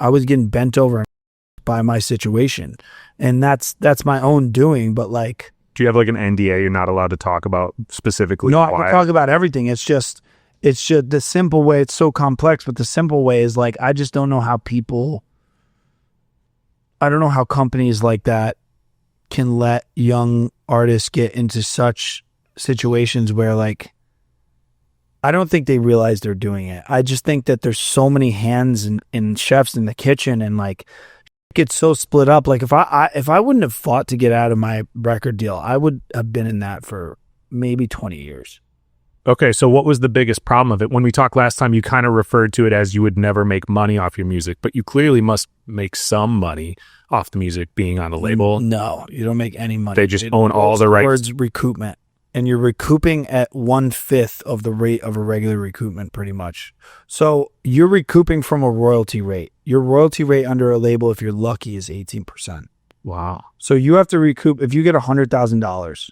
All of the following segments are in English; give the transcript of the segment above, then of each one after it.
I was getting bent over by my situation, and that's my own doing. But like, do you have like an NDA you're not allowed to talk about specifically? No, I can talk about everything. It's just the simple way. It's so complex, but the simple way is like, I just don't know how I don't know how companies like that can let young artists get into such situations where, like, I don't think they realize they're doing it. I just think that there's so many hands and chefs in the kitchen, and like, gets so split up. Like, if I wouldn't have fought to get out of my record deal, I would have been in that for maybe 20 years. Okay, so what was the biggest problem of it? When we talked last time, you kind of referred to it as you would never make money off your music, but you clearly must make some money off the music being on the label. No, you don't make any money. They just own all the rights. Words recoupment. And you're recouping at 1/5 of the rate of a regular recoupment, pretty much. So you're recouping from a royalty rate. Your royalty rate under a label, if you're lucky, is 18%. Wow. So you have to recoup, if you get $100,000,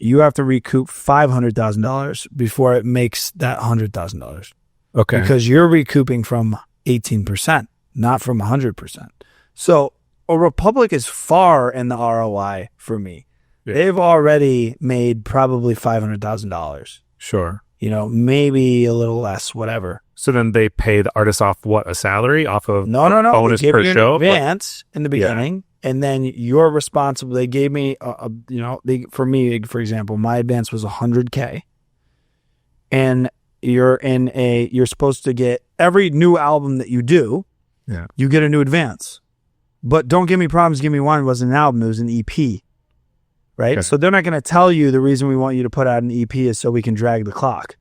you have to recoup $500,000 before it makes that $100,000. Okay. Because you're recouping from 18%, not from 100%. So a Republic is far in the ROI for me. Yeah. They've already made probably $500,000. Sure. You know, maybe a little less, whatever. So then they pay the artist off what, a salary off of no bonus they gave per you show? An advance in the beginning, and then you're responsible. They gave me, for me, for example, my advance was $100K, and you're supposed to get every new album that you do. Yeah, you get a new advance, but Don't Give Me Problems, Give Me One wasn't an album; it was an EP. Right? Okay. So they're not going to tell you the reason we want you to put out an EP is so we can drag the clock.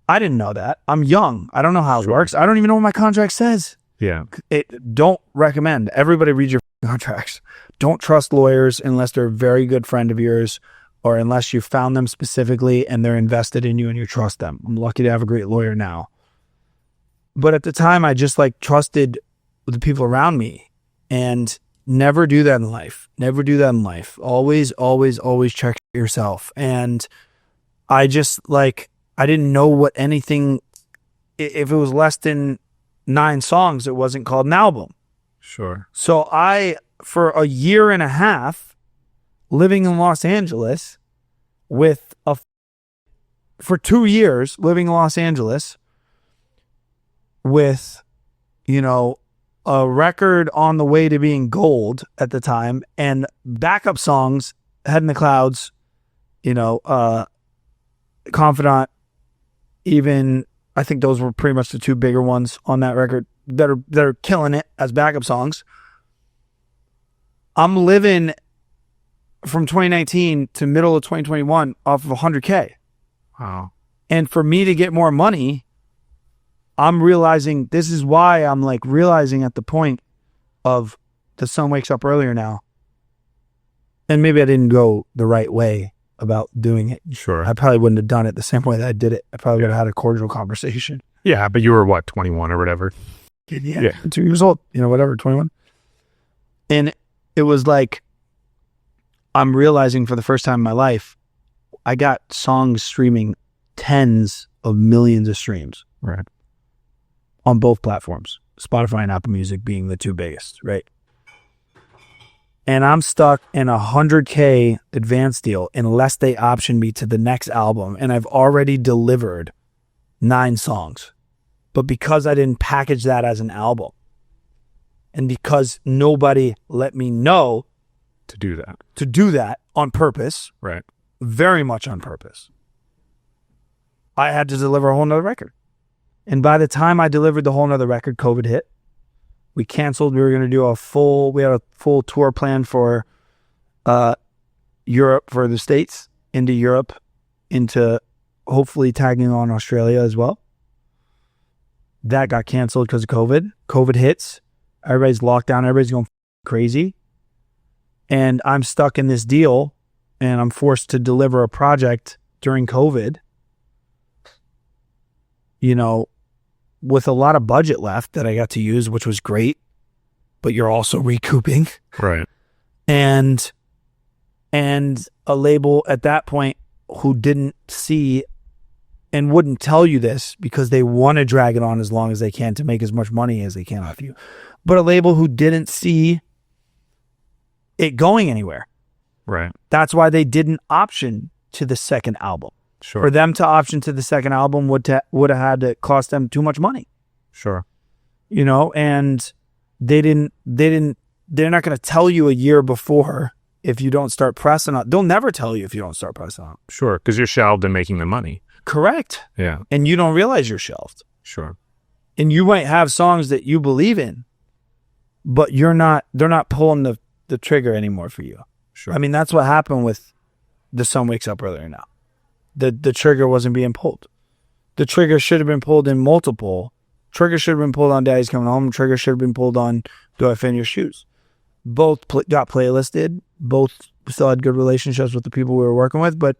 I didn't know that. I'm young. I don't know how it works. I don't even know what my contract says. Yeah. Don't recommend. Everybody read your contracts. Don't trust lawyers unless they're a very good friend of yours, or unless you found them specifically and they're invested in you and you trust them. I'm lucky to have a great lawyer now. But at the time, I just like trusted the people around me, and never do that in life. Never do that in life. Always, always, always check yourself. And I just like, I didn't know what anything, if it was less than 9 songs, it wasn't called an album. Sure. So for a year and a half, living in Los Angeles for 2 years, living in Los Angeles with, a record on the way to being gold at the time, and backup songs, Head in the Clouds, Confidant, even, I think those were pretty much the 2 bigger ones on that record that are killing it as backup songs. I'm living from 2019 to middle of 2021 off of $100K. Wow. And for me to get more money, I'm realizing, this is why I'm like realizing at the point of the sun wakes up earlier now. And maybe I didn't go the right way about doing it. Sure. I probably wouldn't have done it the same way that I did it. I probably would have had a cordial conversation. Yeah, but you were what, 21 or whatever? Yeah. 2 years old, whatever, 21. And it was like, I'm realizing for the first time in my life, I got songs streaming tens of millions of streams. Right. On both platforms, Spotify and Apple Music being the 2 biggest, right? And I'm stuck in a $100K advance deal unless they option me to the next album. And I've already delivered 9 songs. But because I didn't package that as an album, and because nobody let me know to do that on purpose, right? Very much on purpose, I had to deliver a whole nother record. And by the time I delivered the whole nother record, COVID hit. We canceled. We were going to do we had a full tour plan for Europe, for the States, into Europe, into hopefully tagging on Australia as well. That got canceled because of COVID. COVID hits. Everybody's locked down. Everybody's going crazy. And I'm stuck in this deal, and I'm forced to deliver a project during COVID, with a lot of budget left that I got to use, which was great, but you're also recouping. Right. And a label at that point who didn't see and wouldn't tell you this because they want to drag it on as long as they can to make as much money as they can off you. But a label who didn't see it going anywhere. Right. That's why they didn't option to the second album. Sure. For them to option to the second album would have had to cost them too much money. Sure. You know, and they're not going to tell you a year before if you don't start pressing on. They'll never tell you if you don't start pressing on. Sure, because you're shelved and making the money. Correct. Yeah. And you don't realize you're shelved. Sure. And you might have songs that you believe in, but they're not pulling the trigger anymore for you. Sure. I mean, that's what happened with The Sun Wakes Up Earlier Now. The trigger wasn't being pulled. The trigger should have been pulled in multiple. Trigger should have been pulled on Daddy's Coming Home. Trigger should have been pulled on Do I Fit in Your Shoes. Both got playlisted. Both still had good relationships with the people we were working with, but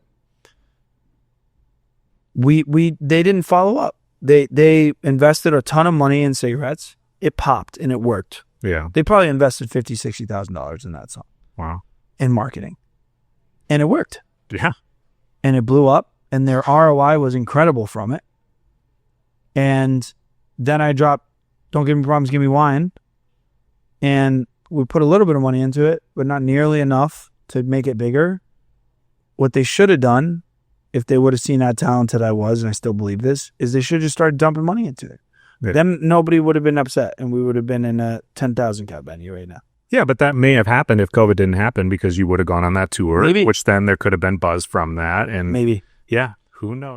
they didn't follow up. They invested a ton of money in cigarettes. It popped and it worked. Yeah. They probably invested $50,000-$60,000 in that song. Wow. In marketing. And it worked. Yeah. And it blew up, and their ROI was incredible from it. And then I dropped Don't Give Me Problems, Give Me Wine. And we put a little bit of money into it, but not nearly enough to make it bigger. What they should have done, if they would have seen how talented I was, and I still believe this, is they should have started dumping money into it. Yeah. Then nobody would have been upset, and we would have been in a 10,000 cap venue right now. Yeah, but that may have happened if COVID didn't happen because you would have gone on that tour, Maybe. which then there could have been buzz from that. And Maybe. Yeah, who knows?